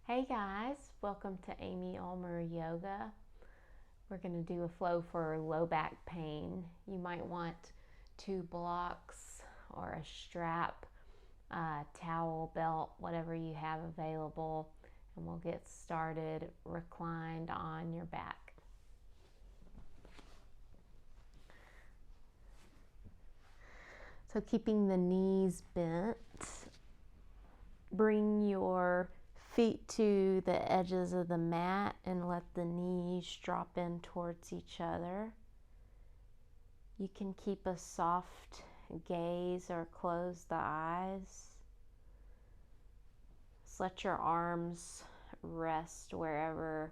Hey guys, welcome to Amy Ulmer Yoga. We're going to do a flow for low back pain. You might want 2 blocks or a strap, towel, belt, whatever you have available, and we'll get started reclined on your back. So keeping the knees bent, bring your feet to the edges of the mat and let the knees drop in towards each other. You can keep a soft gaze or close the eyes. Just let your arms rest wherever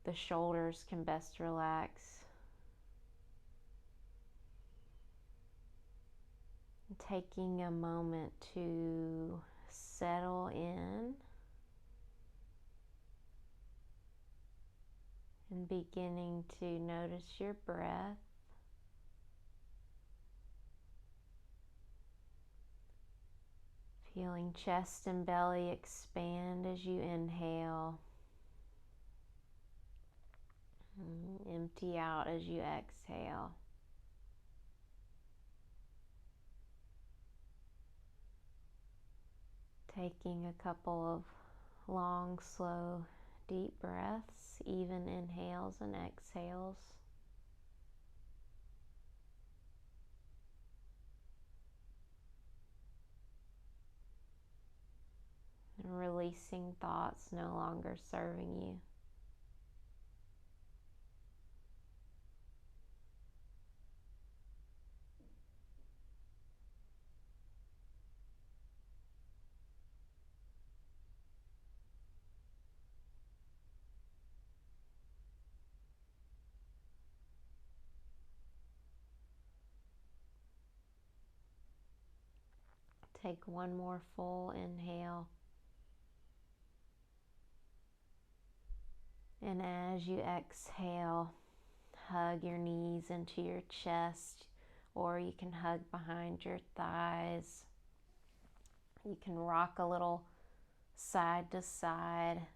the shoulders can best relax. Taking a moment to settle in and beginning to notice your breath. Feeling chest and belly expand as you inhale. Empty out as you exhale. Taking a couple of long, slow, deep breaths, even inhales and exhales. And releasing thoughts no longer serving you. Take one more full inhale. And as you exhale, hug your knees into your chest, or you can hug behind your thighs. You can rock a little side to side,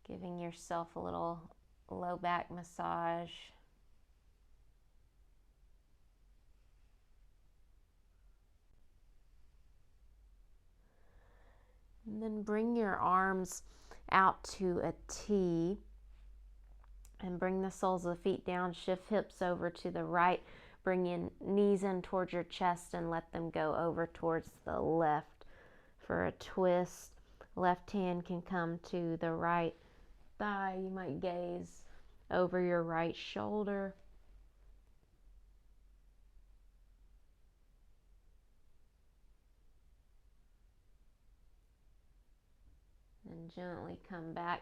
giving yourself a little low back massage. And then bring your arms out to a T and bring the soles of the feet down. Shift hips over to the right. Bring your knees in towards your chest and let them go over towards the left for a twist. Left hand can come to the right thigh. You might gaze over your right shoulder. And gently come back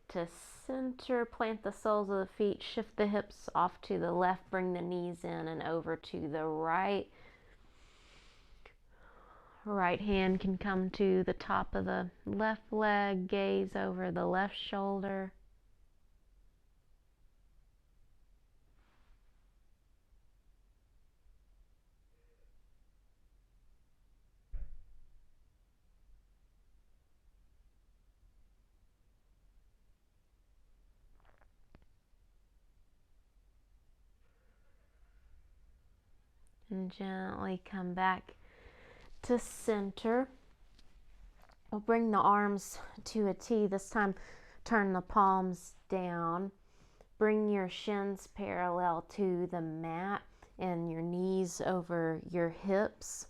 to center. Plant the soles of the feet. Shift the hips off to the left. Bring the knees in and over to the right. Right hand can come to the top of the left leg. Gaze over the left shoulder. And gently come back to center. We'll bring the arms to a T. This time turn the palms down. Bring your shins parallel to the mat and your knees over your hips.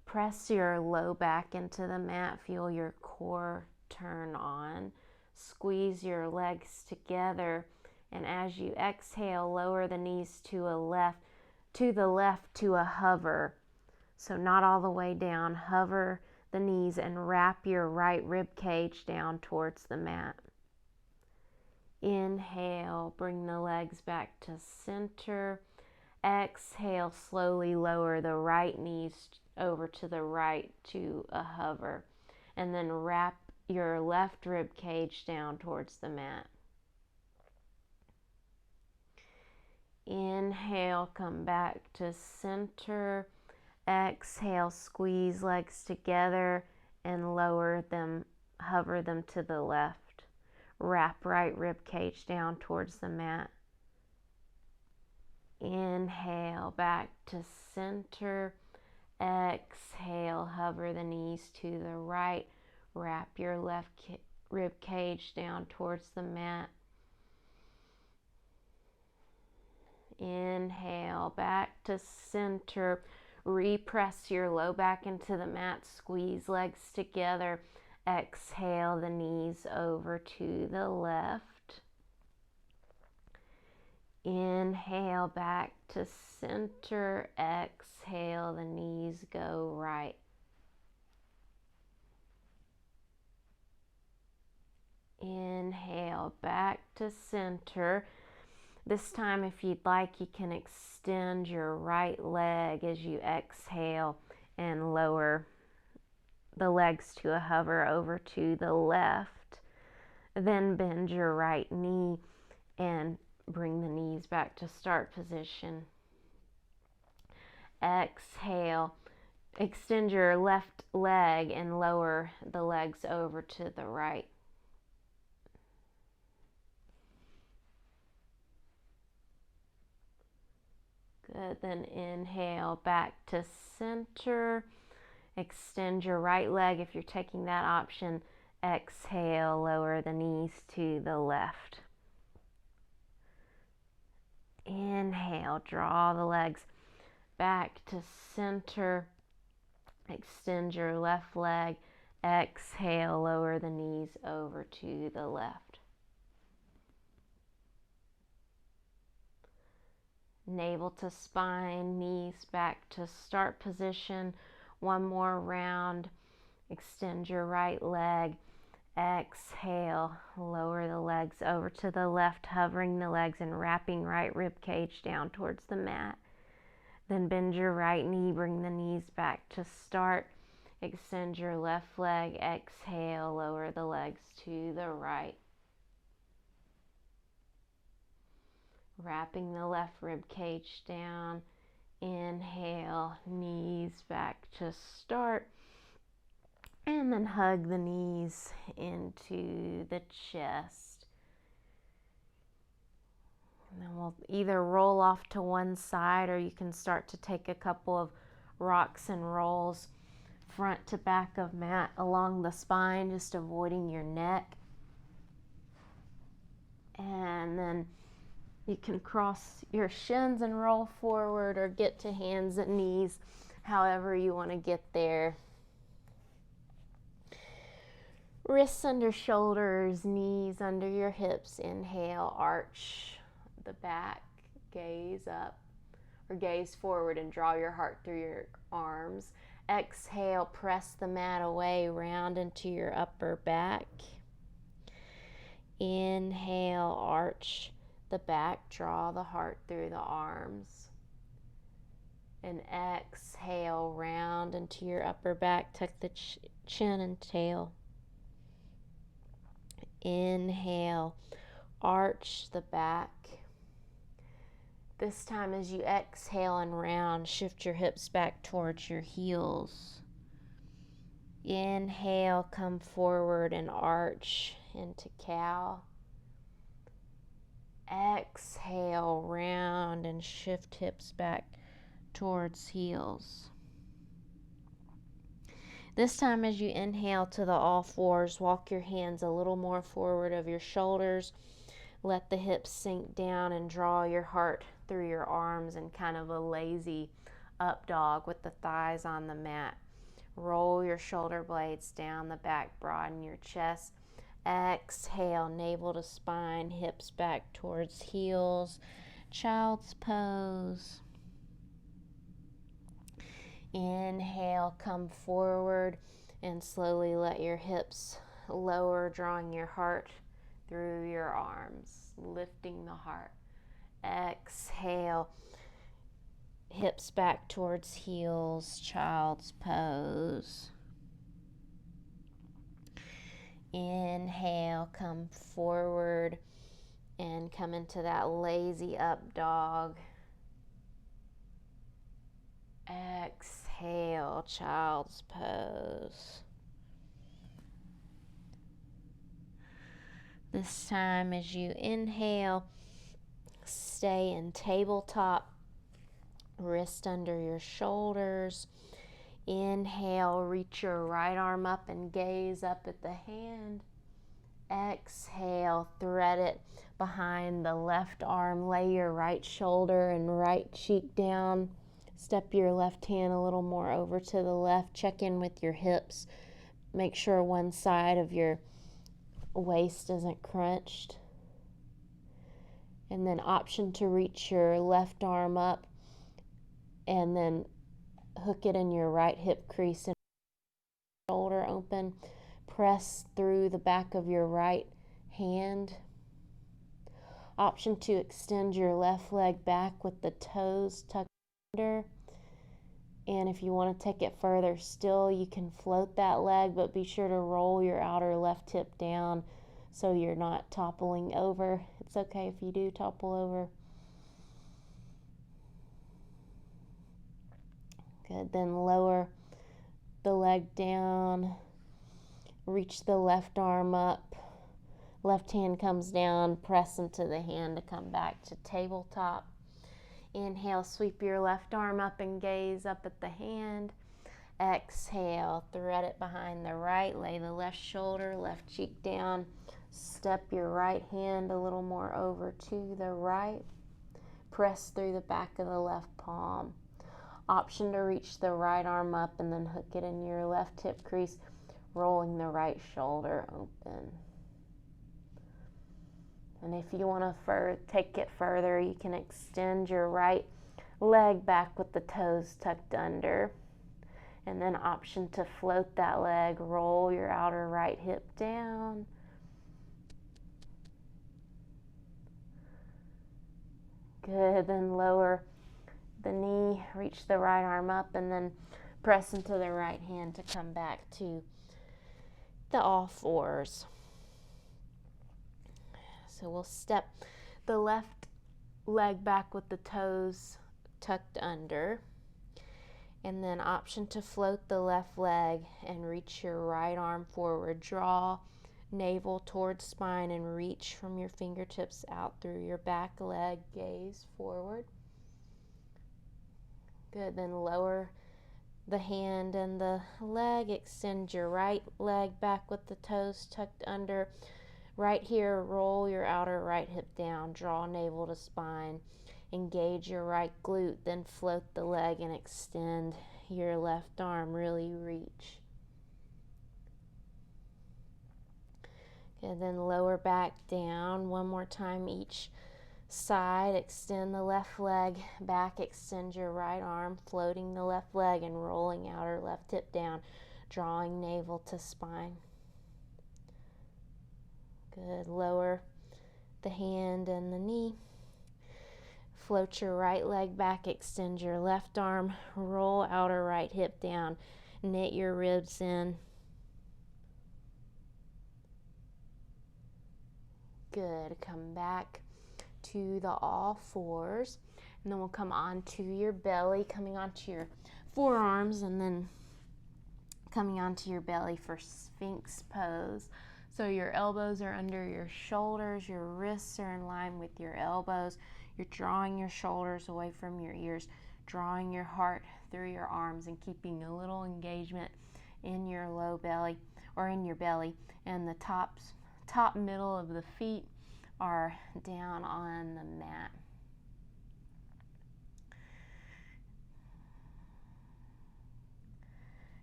Press your low back into the mat. Feel your core turn on. Squeeze your legs together, and as you exhale, lower the knees to the left to a hover. So not all the way down. Hover the knees and wrap your right rib cage down towards the mat. Inhale, bring the legs back to center. Exhale, slowly lower the right knees over to the right to a hover. And then wrap your left rib cage down towards the mat. Inhale, come back to center. Exhale, squeeze legs together and lower them, hover them to the left. Wrap right rib cage down towards the mat. Inhale, back to center. Exhale, hover the knees to the right. Wrap your left rib cage down towards the mat. Inhale, back to center. Repress your low back into the mat. Squeeze legs together. Exhale the knees over to the left. Inhale, back to center. Exhale, the knees go right. Inhale, back to center. This time, if you'd like, you can extend your right leg as you exhale and lower the legs to a hover over to the left. Then bend your right knee and bring the knees back to start position. Exhale, extend your left leg and lower the legs over to the right. Good, then inhale, back to center. Extend your right leg if you're taking that option. Exhale, lower the knees to the left. Inhale, draw the legs back to center. Extend your left leg. Exhale, lower the knees over to the left. Navel to spine, knees back to start position. One more round. Extend your right leg. Exhale, lower the legs over to the left, hovering the legs and wrapping right rib cage down towards the mat. Then bend your right knee, bring the knees back to start. Extend your left leg. Exhale, lower the legs to the right. Wrapping the left rib cage down. Inhale, knees back to start. And then hug the knees into the chest. And then we'll either roll off to one side, or you can start to take a couple of rocks and rolls front to back of mat along the spine, just avoiding your neck. And then you can cross your shins and roll forward, or get to hands and knees, however you want to get there. Wrists under shoulders, knees under your hips. Inhale, arch the back, gaze up or gaze forward and draw your heart through your arms. Exhale, press the mat away, round into your upper back. Inhale, arch the back, draw the heart through the arms. And exhale, round into your upper back, tuck the chin and tail. Inhale, arch the back. This time as you exhale and round, shift your hips back towards your heels. Inhale, come forward and arch into cow. Exhale, round and shift hips back towards heels. This time as you inhale to the all fours, walk your hands a little more forward of your shoulders. Let the hips sink down and draw your heart through your arms in kind of a lazy up dog with the thighs on the mat. Roll your shoulder blades down the back, broaden your chest. Exhale, navel to spine, hips back towards heels. Child's pose. Inhale, come forward and slowly let your hips lower, drawing your heart through your arms, lifting the heart. Exhale, hips back towards heels, child's pose. Inhale, come forward and come into that lazy up dog. Exhale, child's pose. This time as you inhale, stay in tabletop, wrist under your shoulders. Inhale, reach your right arm up and gaze up at the hand. Exhale, thread it behind the left arm. Lay your right shoulder and right cheek down. Step your left hand a little more over to the left. Check in with your hips. Make sure one side of your waist isn't crunched. And then option to reach your left arm up and then hook it in your right hip crease and shoulder open. Press through the back of your right hand. Option to extend your left leg back with the toes tucked under. And if you want to take it further still, you can float that leg, but be sure to roll your outer left hip down so you're not toppling over. It's okay if you do topple over. Good, then lower the leg down, reach the left arm up, left hand comes down, press into the hand to come back to tabletop. Inhale, sweep your left arm up and gaze up at the hand. Exhale, thread it behind the right, lay the left shoulder, left cheek down. Step your right hand a little more over to the right. Press through the back of the left palm. Option to reach the right arm up and then hook it in your left hip crease, rolling the right shoulder open. And if you want to take it further, you can extend your right leg back with the toes tucked under. And then option to float that leg, roll your outer right hip down. Good, then lower the knee, reach the right arm up, and then press into the right hand to come back to the all fours. So we'll step the left leg back with the toes tucked under. And then option to float the left leg and reach your right arm forward. Draw navel towards spine and reach from your fingertips out through your back leg. Gaze forward. Good, then lower the hand and the leg. Extend your right leg back with the toes tucked under. Right here, roll your outer right hip down. Draw navel to spine. Engage your right glute, then float the leg and extend your left arm. Really reach. Okay, then lower back down. One more time each side. Extend the left leg back. Extend your right arm, floating the left leg and rolling outer left hip down, drawing navel to spine. Good. Lower the hand and the knee. Float your right leg back, extend your left arm, roll outer right hip down, knit your ribs in. Good. Come back to the all fours, and then we'll come onto your belly, coming onto your forearms, and then coming onto your belly for Sphinx pose. So your elbows are under your shoulders, your wrists are in line with your elbows. You're drawing your shoulders away from your ears, drawing your heart through your arms and keeping a little engagement in your low belly or in your belly. And the top middle of the feet are down on the mat.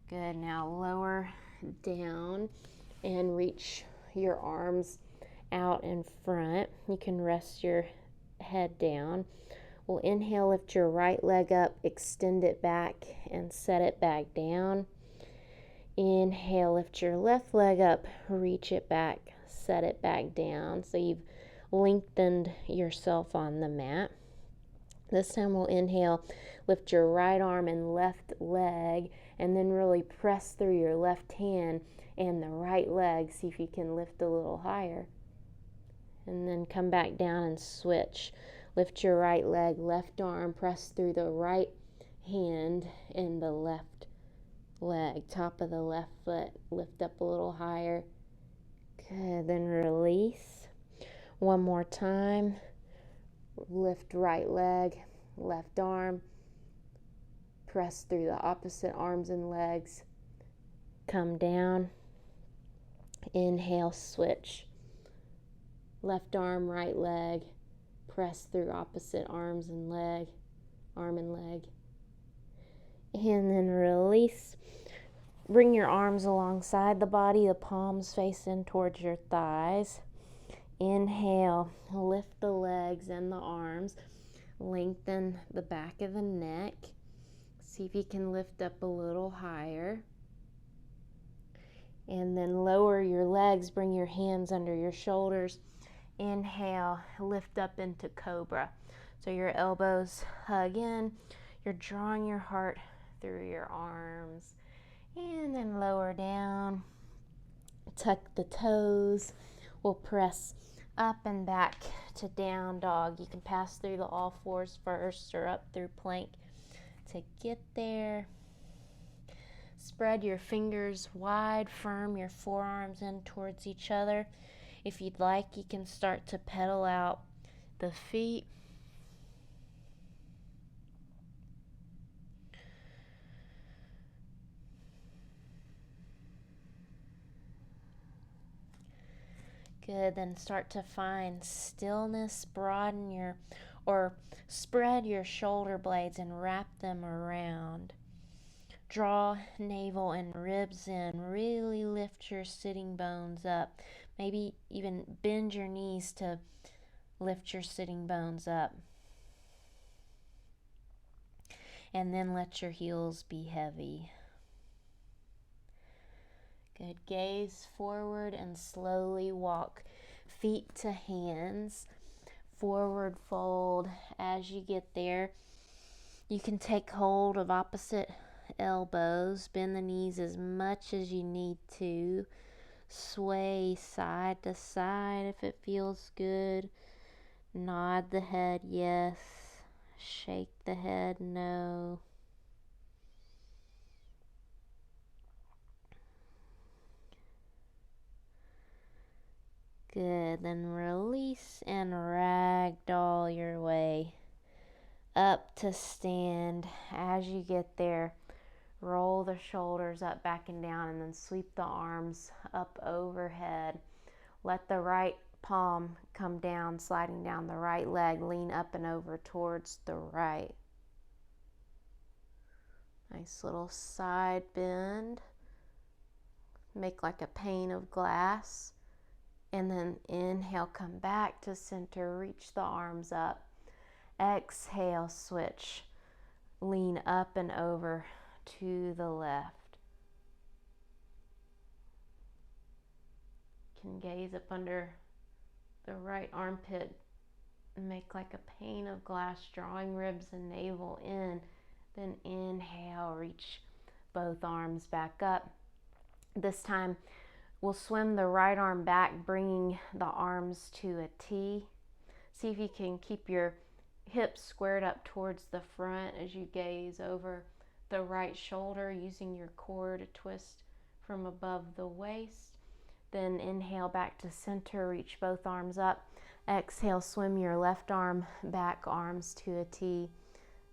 Good. Now lower down and reach your arms out in front. You can rest your head down. We'll inhale, lift your right leg up, extend it back and set it back down. Inhale, lift your left leg up, reach it back, set it back down. So you've lengthened yourself on the mat. This time we'll inhale, lift your right arm and left leg, and then really press through your left hand and the right leg. See if you can lift a little higher. And then come back down and switch. Lift your right leg, left arm, press through the right hand and the left leg. Top of the left foot, lift up a little higher. Good, then release. One more time. Lift right leg, left arm. Press through the opposite arms and legs. Come down. Inhale, switch. Left arm, right leg. Press through opposite arms and leg, arm and leg. And then release. Bring your arms alongside the body, the palms facing towards your thighs. Inhale, lift the legs and the arms. Lengthen the back of the neck. See if you can lift up a little higher. And then lower your legs, bring your hands under your shoulders. Inhale, lift up into cobra. So your elbows hug in. You're drawing your heart through your arms. And then lower down. Tuck the toes. We'll press up and back to down dog. You can pass through the all fours first or up through plank to get there. Spread your fingers wide, firm your forearms in towards each other. If you'd like, you can start to pedal out the feet. Good, then start to find stillness, or spread your shoulder blades and wrap them around. Draw navel and ribs in, really lift your sitting bones up. Maybe even bend your knees to lift your sitting bones up. And then let your heels be heavy. Good. Gaze forward and slowly walk feet to hands. Forward fold. As you get there, you can take hold of opposite elbows. Bend the knees as much as you need to. Sway side to side if it feels good. Nod the head yes. Shake the head no. Good, then release and ragdoll your way up to stand. As you get there, roll the shoulders up, back and down, and then sweep the arms up overhead. Let the right palm come down, sliding down the right leg. Lean up and over towards the right. Nice little side bend. Make like a pane of glass. And then inhale, come back to center, reach the arms up. Exhale, switch. Lean up and over to the left. You can gaze up under the right armpit and make like a pane of glass, drawing ribs and navel in. Then inhale, reach both arms back up. This time, we'll swim the right arm back, bringing the arms to a T. See if you can keep your hips squared up towards the front as you gaze over the right shoulder, using your core to twist from above the waist. Then inhale back to center, reach both arms up. Exhale, swim your left arm back, arms to a T.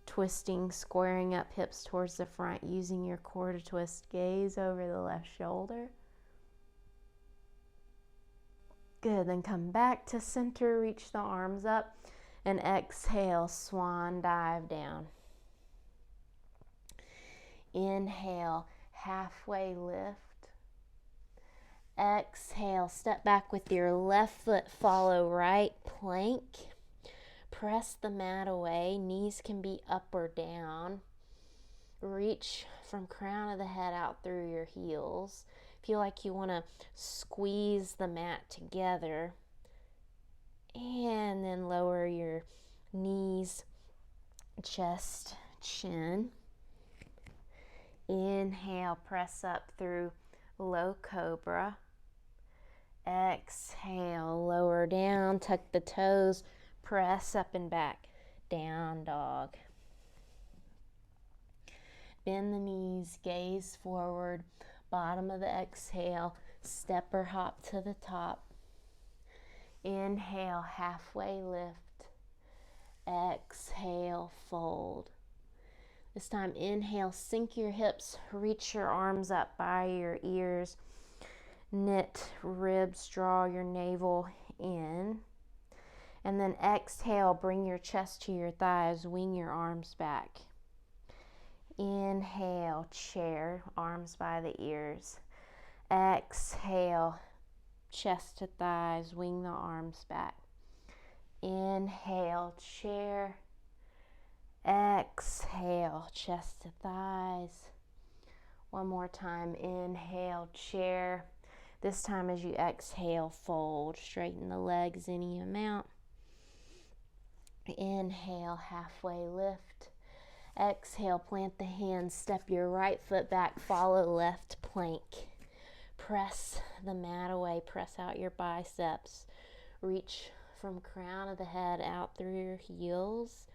Twisting, squaring up hips towards the front, using your core to twist. Gaze over the left shoulder. Good, then come back to center, reach the arms up, and exhale, swan dive down. Inhale, halfway lift. Exhale, step back with your left foot, follow right plank. Press the mat away, knees can be up or down. Reach from crown of the head out through your heels. Feel like you want to squeeze the mat together. And then lower your knees, chest, chin. Inhale, press up through low cobra. Exhale, lower down, tuck the toes, press up and back, down dog. Bend the knees, gaze forward, bottom of the exhale, step or hop to the top. Inhale, halfway lift. Exhale, fold. This time, inhale, sink your hips, reach your arms up by your ears, knit ribs, draw your navel in. And then exhale, bring your chest to your thighs, wing your arms back. Inhale, chair, arms by the ears. Exhale, chest to thighs, wing the arms back. Inhale, chair. Exhale, chest to thighs. One more time, inhale, chair. This time as you exhale, fold, straighten the legs any amount. Inhale, halfway lift. Exhale, plant the hands, step your right foot back, follow left plank. Press the mat away, press out your biceps. Reach from crown of the head out through your heels.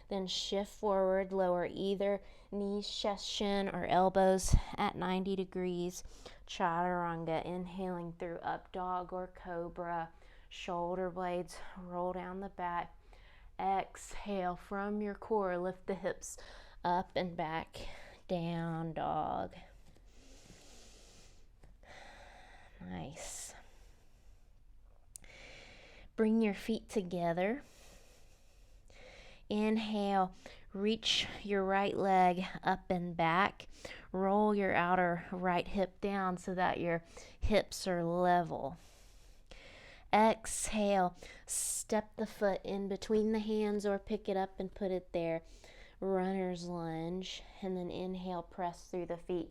Then shift forward, lower either knees, chest, shin, or elbows at 90 degrees. Chaturanga, inhaling through up dog or cobra. Shoulder blades roll down the back. Exhale from your core, lift the hips up and back, down dog. Nice. Bring your feet together. Inhale, reach your right leg up and back. Roll your outer right hip down so that your hips are level. Exhale, step the foot in between the hands or pick it up and put it there. Runner's lunge. And then inhale, press through the feet.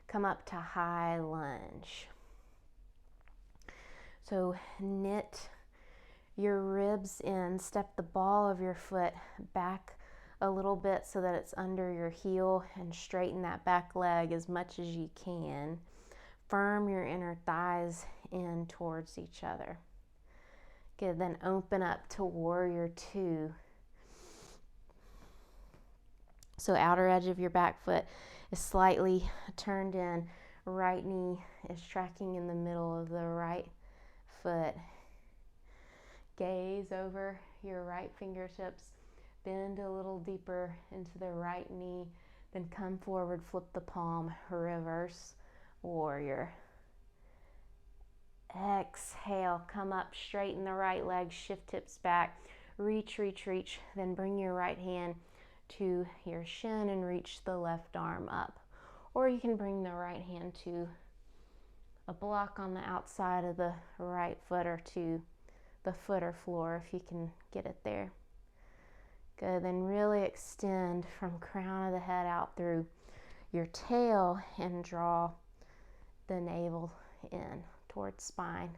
Come up to high lunge. So knit your ribs in. Step the ball of your foot back a little bit so that it's under your heel and straighten that back leg as much as you can. Firm your inner thighs in towards each other. Good, then open up to warrior two. So outer edge of your back foot is slightly turned in. Right knee is tracking in the middle of the right foot. Gaze over your right fingertips. Bend a little deeper into the right knee. Then come forward, flip the palm, reverse warrior. Exhale, come up, straighten the right leg, shift hips back, reach, reach, reach. Then bring your right hand to your shin and reach the left arm up. Or you can bring the right hand to a block on the outside of the right foot or to the foot or floor if you can get it there. Good, then really extend from crown of the head out through your tail and draw the navel in towards spine.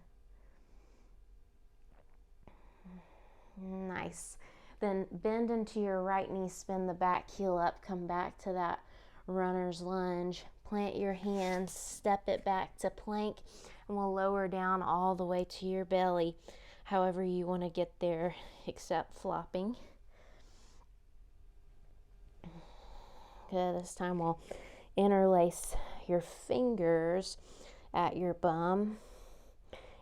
Nice. Then bend into your right knee, spin the back heel up, come back to that runner's lunge. Plant your hands, step it back to plank, and we'll lower down all the way to your belly, however you want to get there, except flopping. Good, this time we'll interlace your fingers at your bum.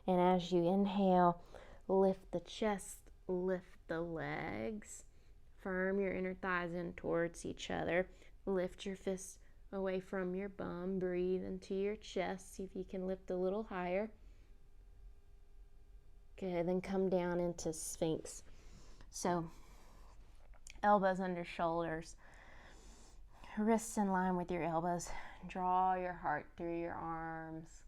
And as you inhale, lift the chest, lift the legs. Firm your inner thighs in towards each other. Lift your fists away from your bum. Breathe into your chest. See if you can lift a little higher. Good, then come down into Sphinx. So, elbows under shoulders. Wrists in line with your elbows. Draw your heart through your arms.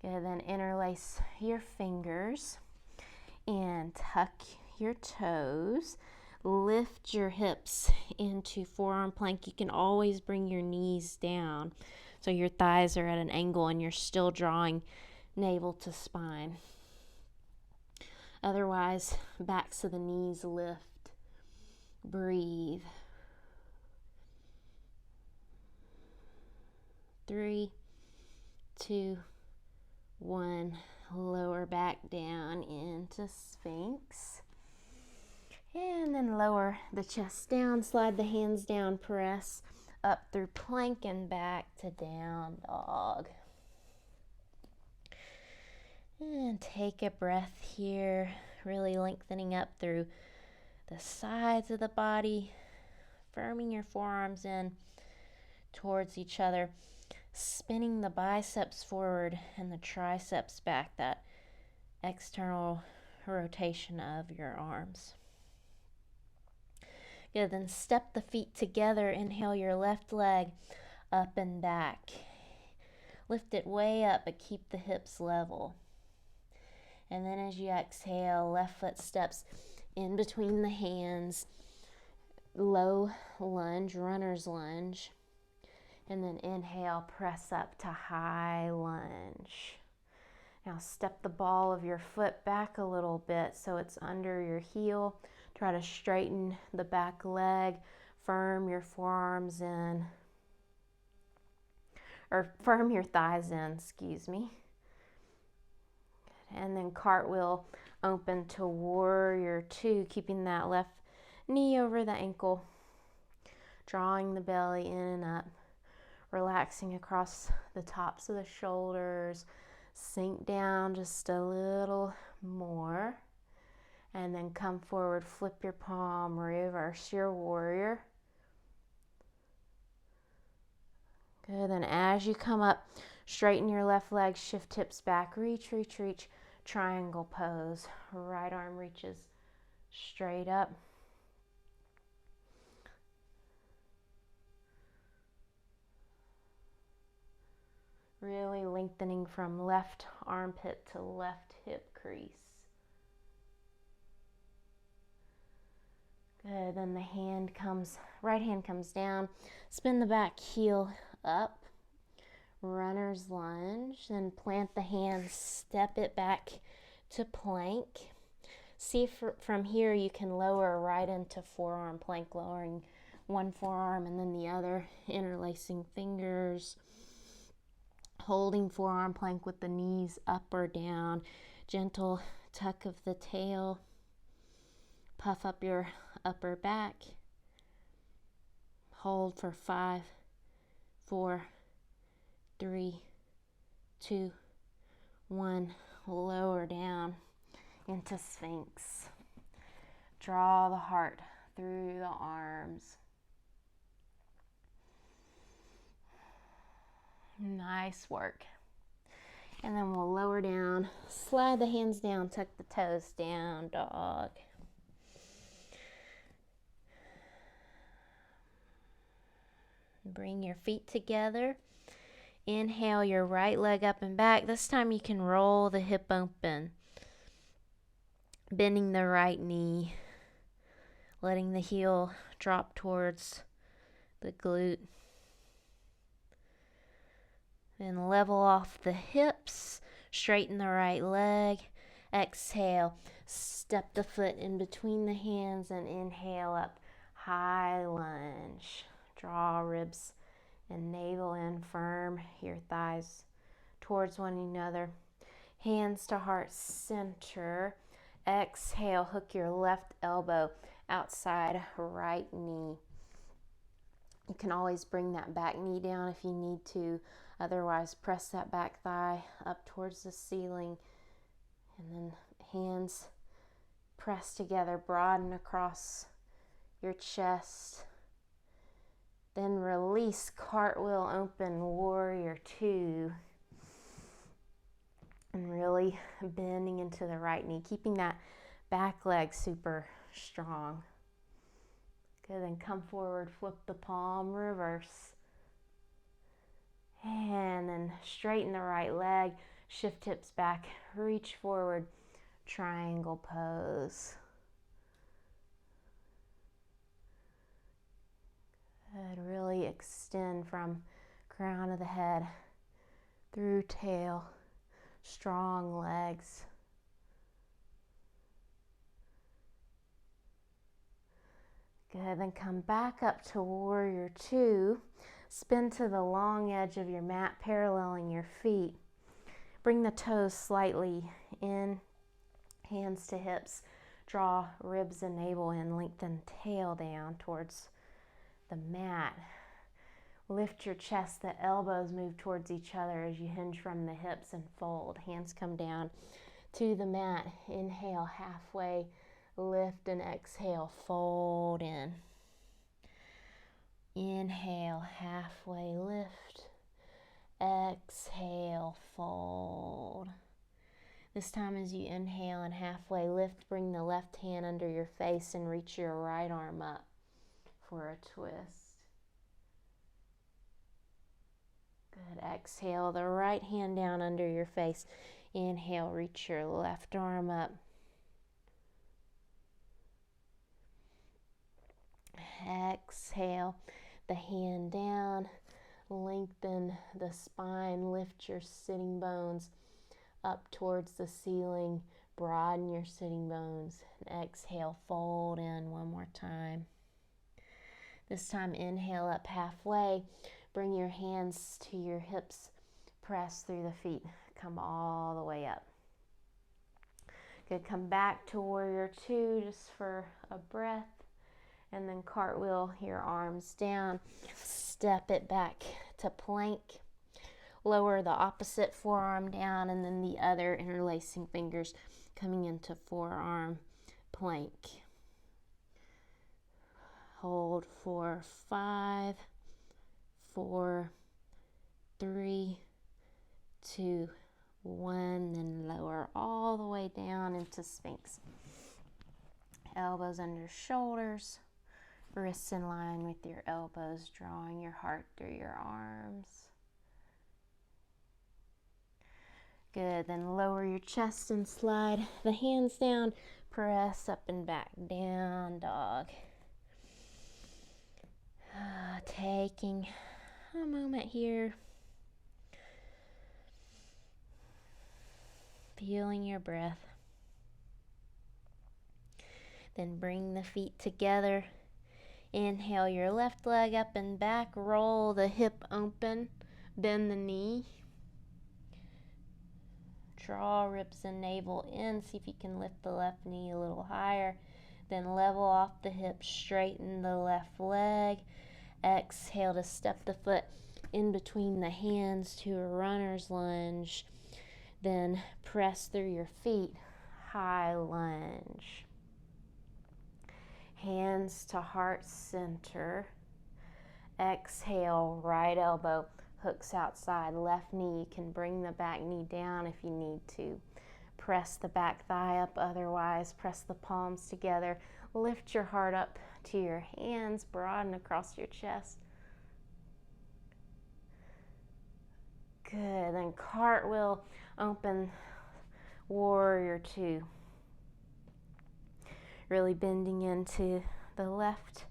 Good, then interlace your fingers and tuck your toes. Lift your hips into forearm plank. You can always bring your knees down so your thighs are at an angle and you're still drawing navel to spine. Otherwise, backs of the knees lift. Breathe. 3, 2, 1. Lower back down into Sphinx. And then lower the chest down, slide the hands down, press up through plank and back to down dog. And take a breath here, really lengthening up through the sides of the body, firming your forearms in towards each other, spinning the biceps forward and the triceps back, that external rotation of your arms. Good, then step the feet together. Inhale your left leg up and back. Lift it way up, but keep the hips level. And then as you exhale, left foot steps in between the hands, low lunge, runner's lunge. And then inhale, press up to high lunge. Now step the ball of your foot back a little bit so it's under your heel. Try to straighten the back leg, firm your forearms in, or firm your thighs in, excuse me. And then cartwheel open to warrior two, keeping that left knee over the ankle, drawing the belly in and up, relaxing across the tops of the shoulders. Sink down just a little more, and then come forward, flip your palm, reverse your warrior. Good, and as you come up, straighten your left leg, shift hips back, reach, reach, reach, triangle pose. Right arm reaches straight up. Really lengthening from left armpit to left hip crease. Good, then the right hand comes down, spin the back heel up, runner's lunge, then plant the hands, step it back to plank. See if from here you can lower right into forearm plank, lowering one forearm and then the other, interlacing fingers. Holding forearm plank with the knees up or down. Gentle tuck of the tail. Puff up your upper back. Hold for 5, 4, 3, 2, 1. Lower down into Sphinx. Draw the heart through the arms. Nice work. And then we'll lower down, slide the hands down, tuck the toes down, dog. Bring your feet together. Inhale your right leg up and back. This time you can roll the hip open, bending the right knee, letting the heel drop towards the glute. Then level off the hips, straighten the right leg. Exhale, step the foot in between the hands and inhale up, high lunge. Draw ribs and navel in, firm your thighs towards one another. Hands to heart center. Exhale, hook your left elbow outside right knee. You can always bring that back knee down if you need to. Otherwise, press that back thigh up towards the ceiling. And then hands press together, broaden across your chest. Then release, cartwheel open, warrior two. And really bending into the right knee, keeping that back leg super strong. Good, then come forward, flip the palm, reverse. And then straighten the right leg, shift hips back, reach forward, triangle pose. Good, really extend from crown of the head through tail, strong legs. Good, then come back up to warrior two. Spin to the long edge of your mat, paralleling your feet. Bring the toes slightly in, hands to hips. Draw ribs and navel in, lengthen tail down towards the mat. Lift your chest, the elbows move towards each other as you hinge from the hips and fold. Hands come down to the mat. Inhale, halfway lift, and exhale, fold in. Inhale, halfway lift. Exhale, fold. This time as you inhale and halfway lift, bring the left hand under your face and reach your right arm up for a twist. Good. Exhale, the right hand down under your face. Inhale, reach your left arm up. Exhale, the hand down. Lengthen the spine. Lift your sitting bones up towards the ceiling. Broaden your sitting bones. And exhale, fold in one more time. This time, inhale up halfway. Bring your hands to your hips. Press through the feet. Come all the way up. Good. Come back to warrior two just for a breath. And then cartwheel your arms down. Step it back to plank. Lower the opposite forearm down, and then the other, interlacing fingers coming into forearm plank. Hold for 5, 4, 3, 2, 1, then lower all the way down into Sphinx. Elbows under shoulders, wrists in line with your elbows, drawing your heart through your arms. Good, then lower your chest and slide the hands down, press up and back, down dog. Taking a moment here, feeling your breath. Then bring the feet together. Inhale your left leg up and back, roll the hip open, bend the knee. Draw ribs and navel in. See if you can lift the left knee a little higher. Then level off the hips, straighten the left leg. Exhale to step the foot in between the hands to a runner's lunge. Then press through your feet, high lunge. Hands to heart center. Exhale, right elbow hooks outside, left knee. You can bring the back knee down if you need to. Press the back thigh up, otherwise press the palms together. Lift your heart up to your hands, broaden across your chest. Good, then cartwheel, open warrior two. Really bending into the left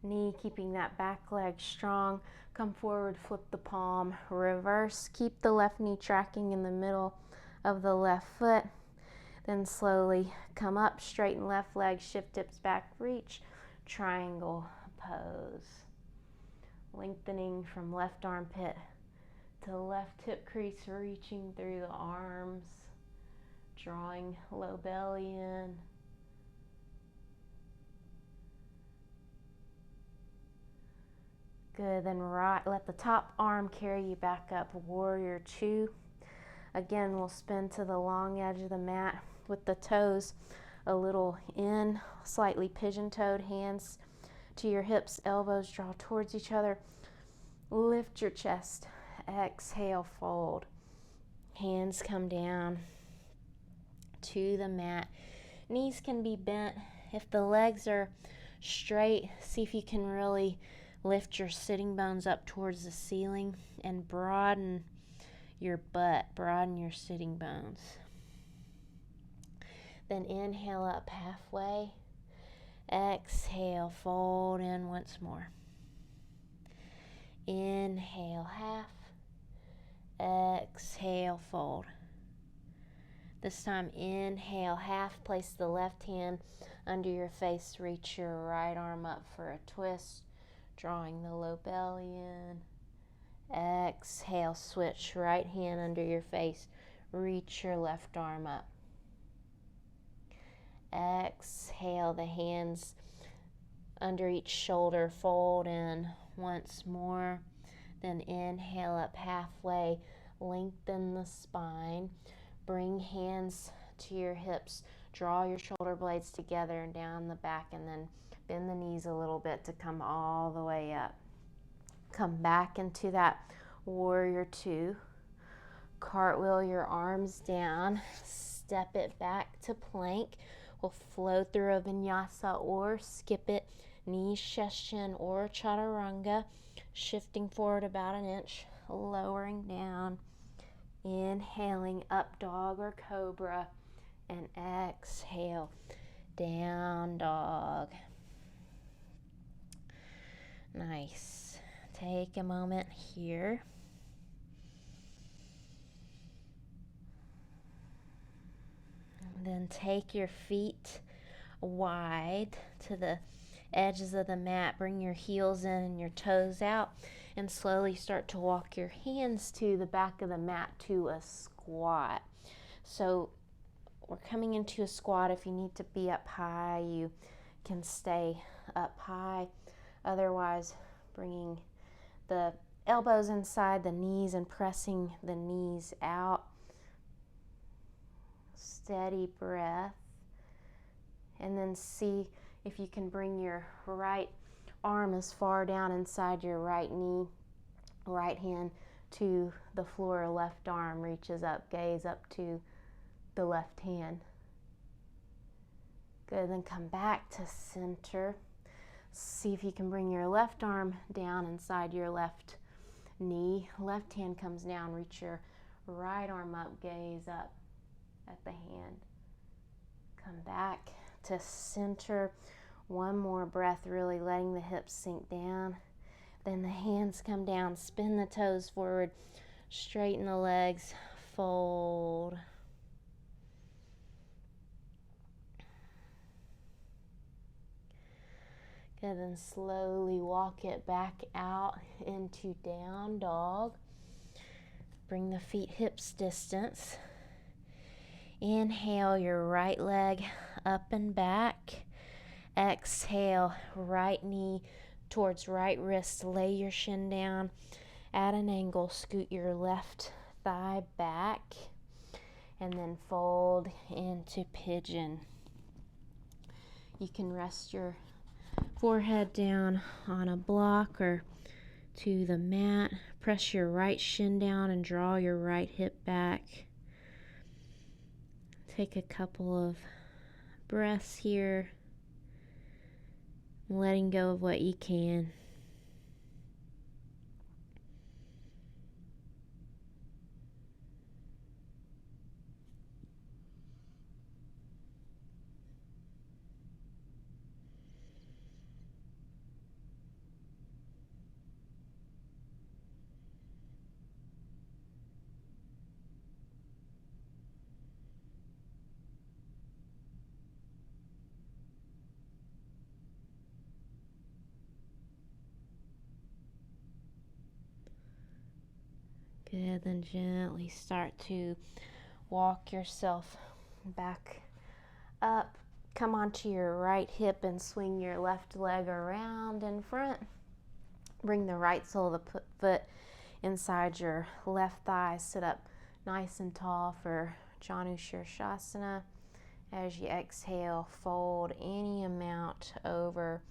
knee, keeping that back leg strong. Come forward, flip the palm, reverse. Keep the left knee tracking in the middle of the left foot. Then slowly come up, straighten left leg, shift hips back, reach, triangle pose. Lengthening from left armpit to left hip crease, reaching through the arms, drawing low belly in. Good, then right, let the top arm carry you back up, warrior two. Again, we'll spin to the long edge of the mat with the toes a little in, slightly pigeon-toed, hands to your hips, elbows draw towards each other. Lift your chest, exhale, fold. Hands come down to the mat. Knees can be bent. If the legs are straight, see if you can really lift your sitting bones up towards the ceiling and broaden your butt, broaden your sitting bones. Then inhale up halfway. Exhale, fold in once more. Inhale, half. Exhale, fold. This time, inhale, half. Place the left hand under your face. Reach your right arm up for a twist, drawing the low belly in. Exhale, switch, right hand under your face. Reach your left arm up. Exhale, the hands under each shoulder, fold in once more. Then inhale up halfway, lengthen the spine. Bring hands to your hips. Draw your shoulder blades together and down the back, and then bend the knees a little bit to come all the way up. Come back into that warrior two. Cartwheel your arms down. Step it back to plank. We'll flow through a vinyasa or skip it. Nisheshin or chaturanga. Shifting forward about an inch. Lowering down. Inhaling up dog or cobra. And exhale, down dog. Nice. Take a moment here. And then take your feet wide to the edges of the mat. Bring your heels in and your toes out. And slowly start to walk your hands to the back of the mat to a squat. So we're coming into a squat. If you need to be up high, you can stay up high. Otherwise, bringing the elbows inside the knees and pressing the knees out. Steady breath. And then see if you can bring your right arm as far down inside your right knee, right hand to the floor, left arm reaches up, gaze up to the left hand. Good, then come back to center. See if you can bring your left arm down inside your left knee. Left hand comes down, reach your right arm up, gaze up at the hand. Come back to center. One more breath, really letting the hips sink down. Then the hands come down, spin the toes forward, straighten the legs, fold. Good, then slowly walk it back out into down dog. Bring the feet hips distance. Inhale your right leg up and back. Exhale, right knee towards right wrist. Lay your shin down at an angle. Scoot your left thigh back. And then fold into pigeon. You can rest your forehead down on a block or to the mat. Press your right shin down and draw your right hip back. Take a couple of breaths here, letting go of what you can. Good, then gently start to walk yourself back up. Come onto your right hip and swing your left leg around in front. Bring the right sole of the foot inside your left thigh. Sit up nice and tall for Janu Shirshasana. As you exhale, fold any amount over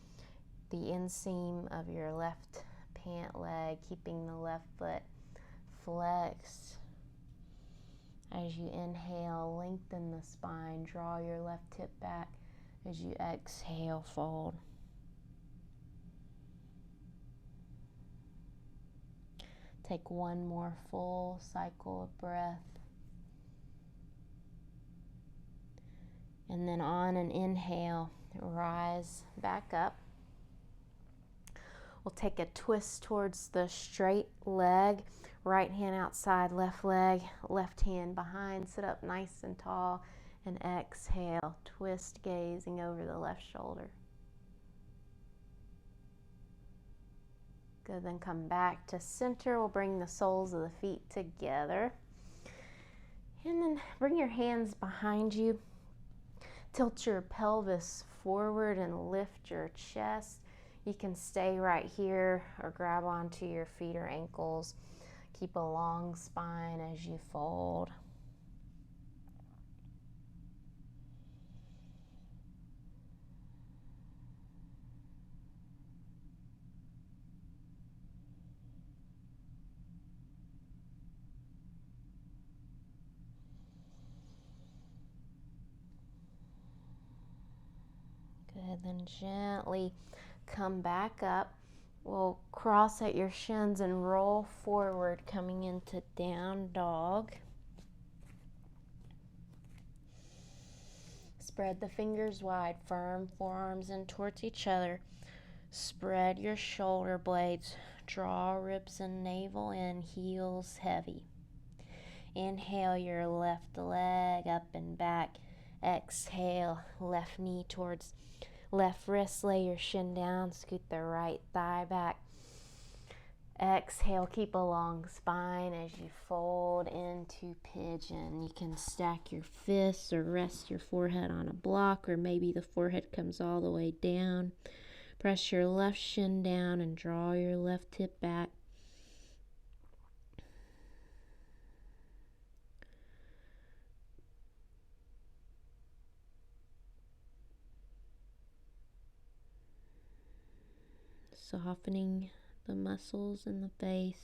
the inseam of your left pant leg, keeping the left foot flexed. As you inhale, lengthen the spine, draw your left hip back. As you exhale, fold. Take one more full cycle of breath. And then on an inhale, rise back up. We'll take a twist towards the straight leg. Right hand outside, left leg, left hand behind. Sit up nice and tall and exhale. Twist, gazing over the left shoulder. Good, then come back to center. We'll bring the soles of the feet together. And then bring your hands behind you. Tilt your pelvis forward and lift your chest. You can stay right here or grab onto your feet or ankles. Keep a long spine as you fold. Good, then gently come back up. We'll cross at your shins and roll forward, coming into down dog. Spread the fingers wide, firm forearms in towards each other. Spread your shoulder blades, draw ribs and navel in, heels heavy. Inhale your left leg up and back. Exhale, left knee towards left wrist, lay your shin down, scoot the right thigh back. Exhale, keep a long spine as you fold into pigeon. You can stack your fists or rest your forehead on a block, or maybe the forehead comes all the way down. Press your left shin down and draw your left hip back. Softening the muscles in the face.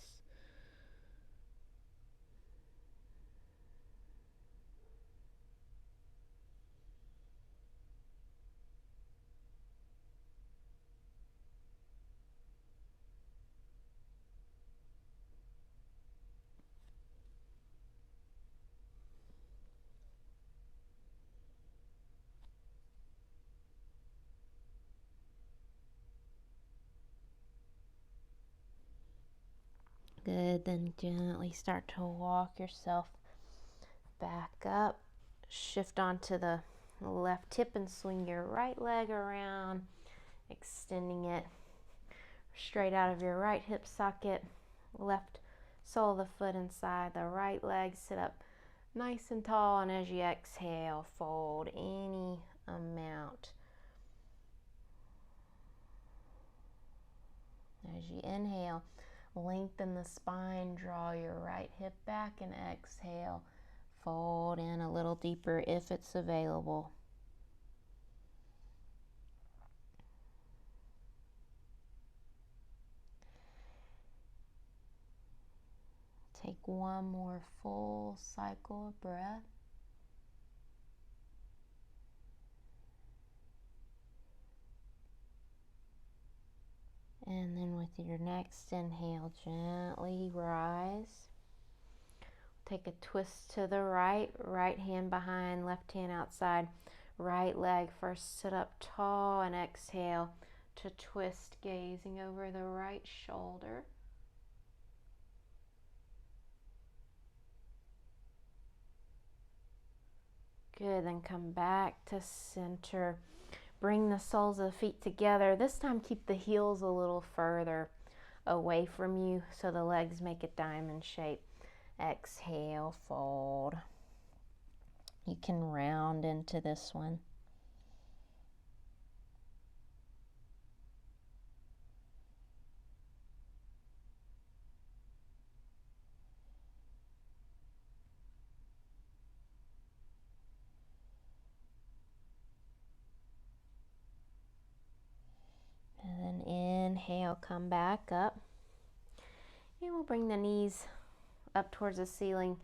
Good, then gently start to walk yourself back up. Shift onto the left hip and swing your right leg around, extending it straight out of your right hip socket. Left sole of the foot inside the right leg. Sit up nice and tall, and as you exhale, fold any amount. As you inhale, lengthen the spine, draw your right hip back, and exhale, fold in a little deeper if it's available. Take one more full cycle of breath. And then with your next inhale, gently rise. Take a twist to the right, right hand behind, left hand outside, right leg first. Sit up tall and exhale to twist, gazing over the right shoulder. Good, then come back to center. Bring the soles of the feet together. This time keep the heels a little further away from you so the legs make a diamond shape. Exhale, fold. You can round into this one. And then inhale, come back up. And we'll bring the knees up towards the ceiling,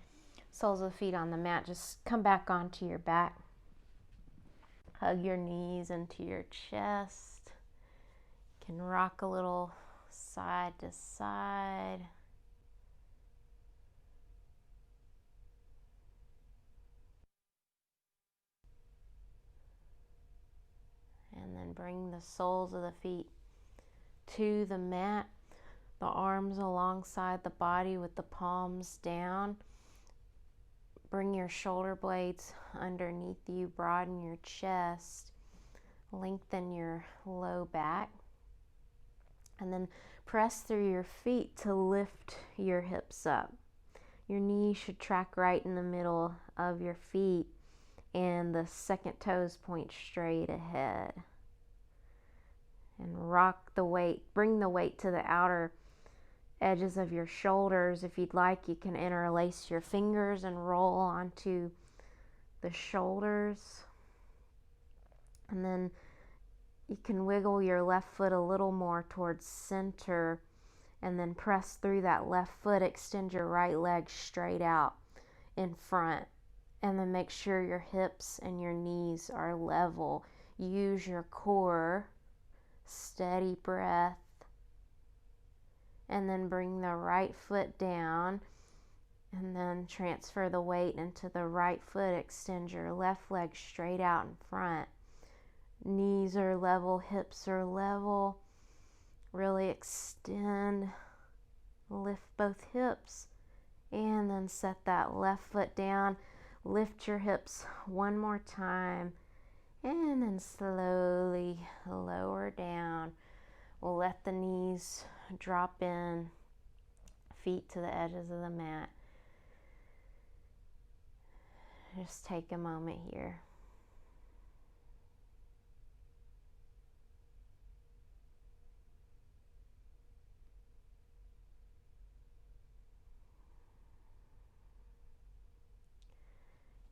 soles of the feet on the mat. Just come back onto your back. Hug your knees into your chest. You can rock a little side to side. And then bring the soles of the feet to the mat. The arms alongside the body with the palms down. Bring your shoulder blades underneath you, broaden your chest, lengthen your low back, and then press through your feet to lift your hips up. Your knees should track right in the middle of your feet, and the second toes point straight ahead. And rock the weight, bring the weight to the outer edges of your shoulders. If you'd like, you can interlace your fingers and roll onto the shoulders. And then you can wiggle your left foot a little more towards center and then press through that left foot. Extend your right leg straight out in front, and then make sure your hips and your knees are level. Use your core. Steady breath. And then bring the right foot down, and then transfer the weight into the right foot. Extend your left leg straight out in front. Knees are level, hips are level. Really extend, lift both hips, and then set that left foot down. Lift your hips one more time, and then slowly lower down. We'll let the knees drop in, feet to the edges of the mat. Just take a moment here.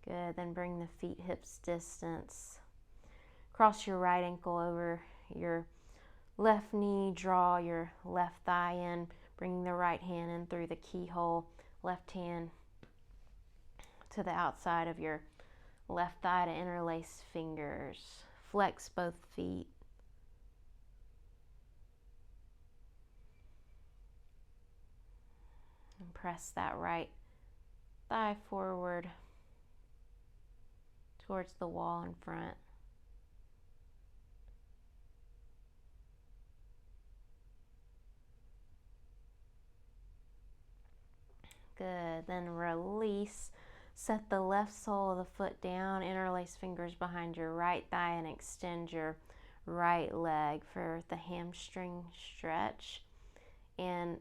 Good, then bring the feet hips distance. Cross your right ankle over your left knee, draw your left thigh in, bring the right hand in through the keyhole, left hand to the outside of your left thigh to interlace fingers. Flex both feet. And press that right thigh forward towards the wall in front. Good, then release. Set the left sole of the foot down, interlace fingers behind your right thigh, and extend your right leg for the hamstring stretch. And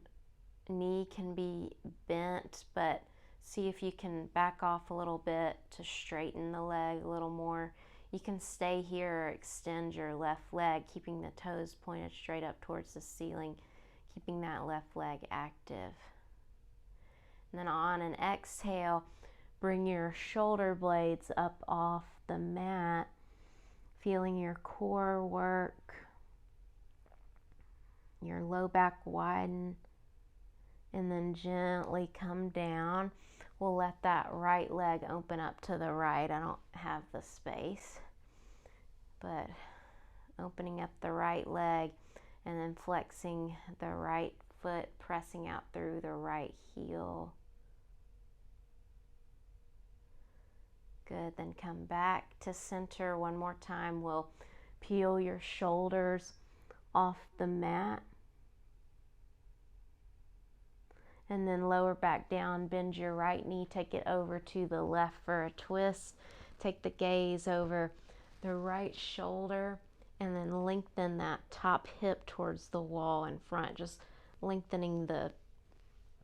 knee can be bent, but see if you can back off a little bit to straighten the leg a little more. You can stay here or extend your left leg, keeping the toes pointed straight up towards the ceiling, keeping that left leg active. And then on an exhale, bring your shoulder blades up off the mat, feeling your core work, your low back widen, and then gently come down. We'll let that right leg open up to the right. I don't have the space, but opening up the right leg and then flexing the right foot, pressing out through the right heel. Good, then come back to center one more time. We'll peel your shoulders off the mat. And then lower back down, bend your right knee, take it over to the left for a twist. Take the gaze over the right shoulder, and then lengthen that top hip towards the wall in front, just lengthening the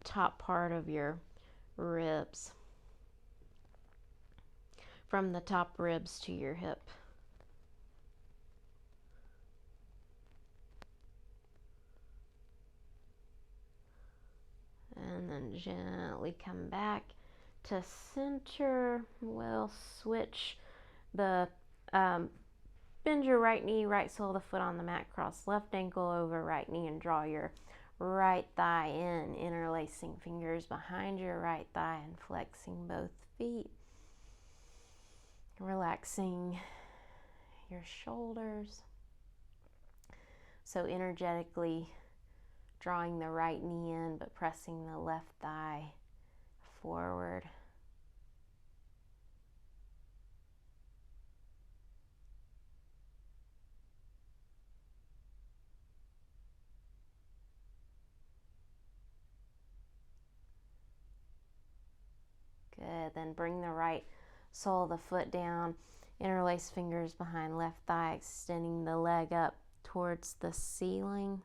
top part of your ribs, from the top ribs to your hip. And then gently come back to center. We'll switch the, bend your right knee, right sole of the foot on the mat, cross left ankle over right knee, and draw your right thigh in, interlacing fingers behind your right thigh and flexing both feet. Relaxing your shoulders. So energetically drawing the right knee in, but pressing the left thigh forward. Good, then bring the right sole of the foot down, interlace fingers behind left thigh, extending the leg up towards the ceiling.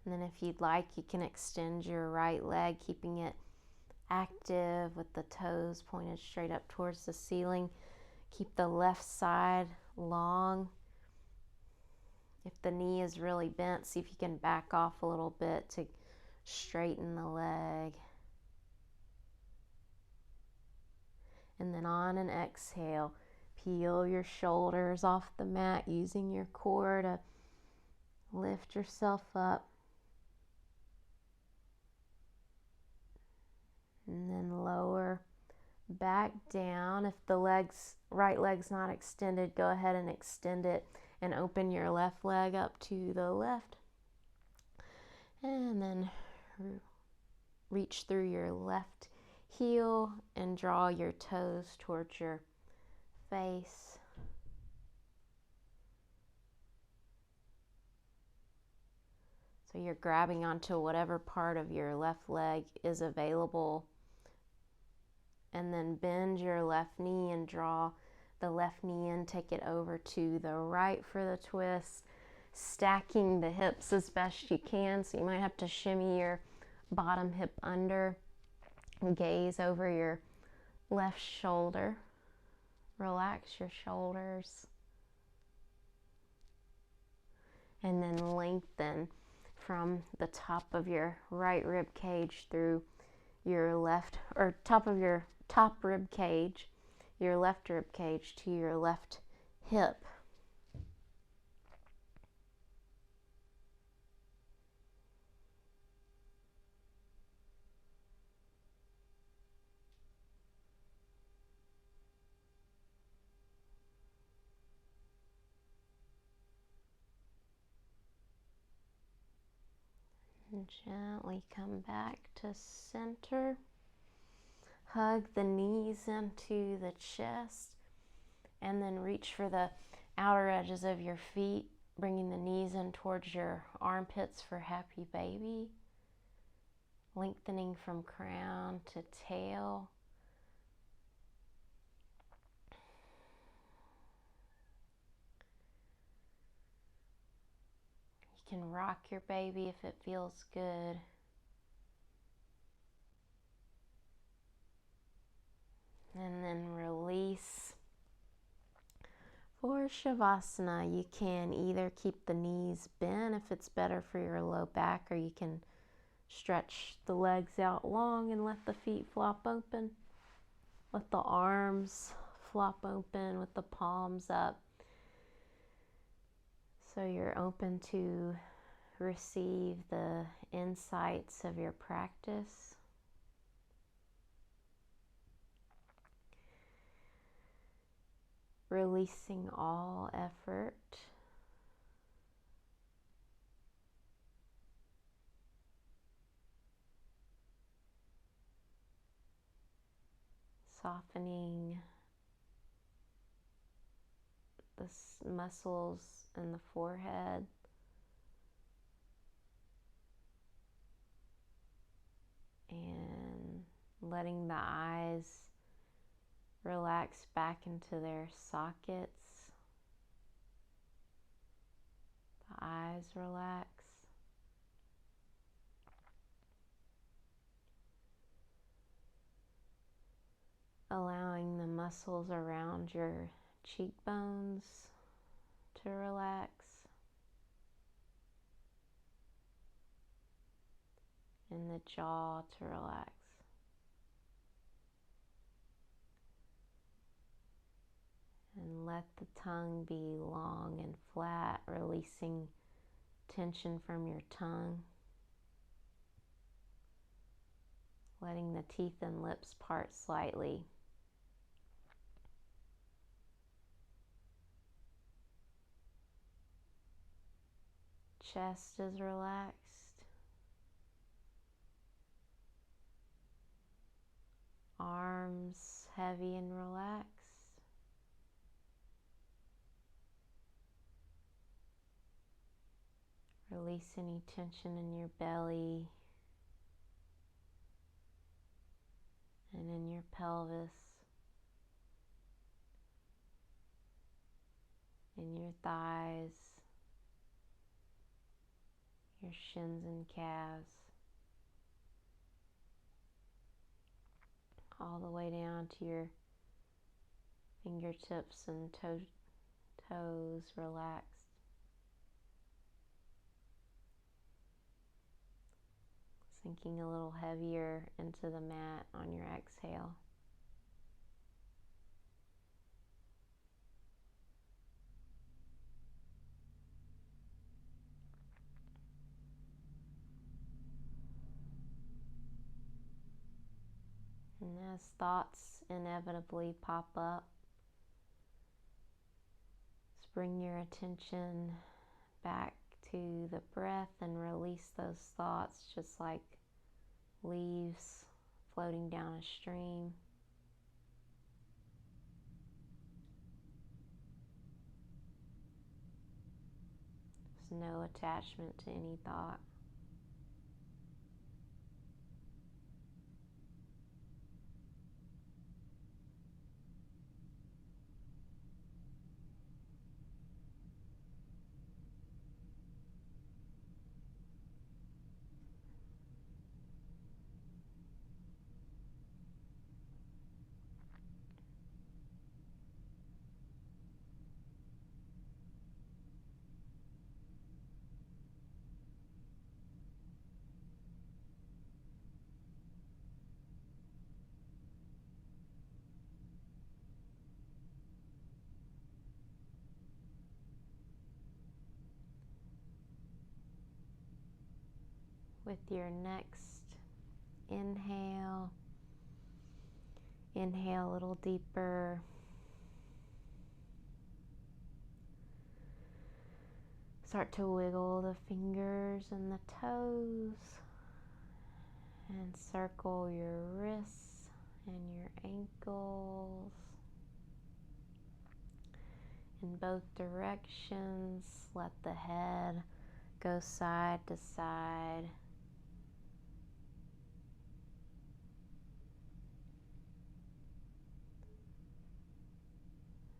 And then if you'd like, you can extend your right leg, keeping it active with the toes pointed straight up towards the ceiling. Keep the left side long. If the knee is really bent, see if you can back off a little bit to straighten the leg. And then on an exhale, peel your shoulders off the mat using your core to lift yourself up. And then lower back down. If the right leg's not extended, go ahead and extend it and open your left leg up to the left. And then reach through your left heel and draw your toes towards your face. So you're grabbing onto whatever part of your left leg is available. And then bend your left knee and draw the left knee in. Take it over to the right for the twist. Stacking the hips as best you can. So you might have to shimmy your bottom hip under. Gaze over your left shoulder. Relax your shoulders. And then lengthen from the top of your right rib cage through your left, or top of your top rib cage, your left rib cage to your left hip. And gently come back to center. Hug the knees into the chest and then reach for the outer edges of your feet, bringing the knees in towards your armpits for happy baby. Lengthening from crown to tail. You can rock your baby if it feels good. And then release. For Shavasana, you can either keep the knees bent if it's better for your low back, or you can stretch the legs out long and let the feet flop open. Let the arms flop open with the palms up. So you're open to receive the insights of your practice. Releasing all effort. Softening the muscles in the forehead. And letting the eyes relax back into their sockets. The eyes relax. Allowing the muscles around your cheekbones to relax. And the jaw to relax. And let the tongue be long and flat, releasing tension from your tongue. Letting the teeth and lips part slightly. Chest is relaxed. Arms heavy and relaxed. Release any tension in your belly and in your pelvis, in your thighs, your shins and calves, all the way down to your Fingertips and toes relaxed. Sinking a little heavier into the mat on your exhale. And as thoughts inevitably pop up, just bring your attention back to the breath and release those thoughts just like leaves floating down a stream. There's no attachment to any thought. With your next inhale, inhale a little deeper. Start to wiggle the fingers and the toes and circle your wrists and your ankles in both directions. Let the head go side to side.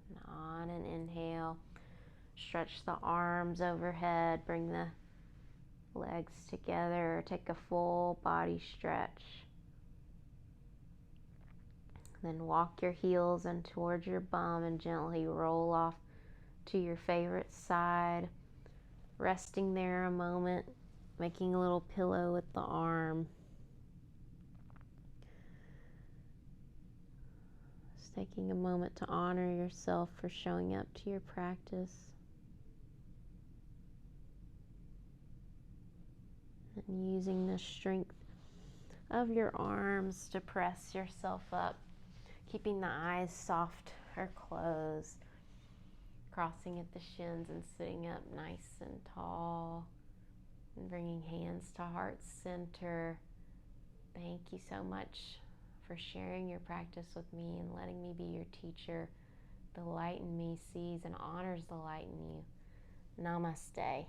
And on an inhale, stretch the arms overhead, bring the legs together, take a full body stretch. Then walk your heels in towards your bum and gently roll off to your favorite side, resting there a moment, making a little pillow with the arm. Just taking a moment to honor yourself for showing up to your practice. And using the strength of your arms to press yourself up, keeping the eyes soft or closed, crossing at the shins and sitting up nice and tall, and bringing hands to heart center. Thank you so much for sharing your practice with me and letting me be your teacher. The light in me sees and honors the light in you. Namaste.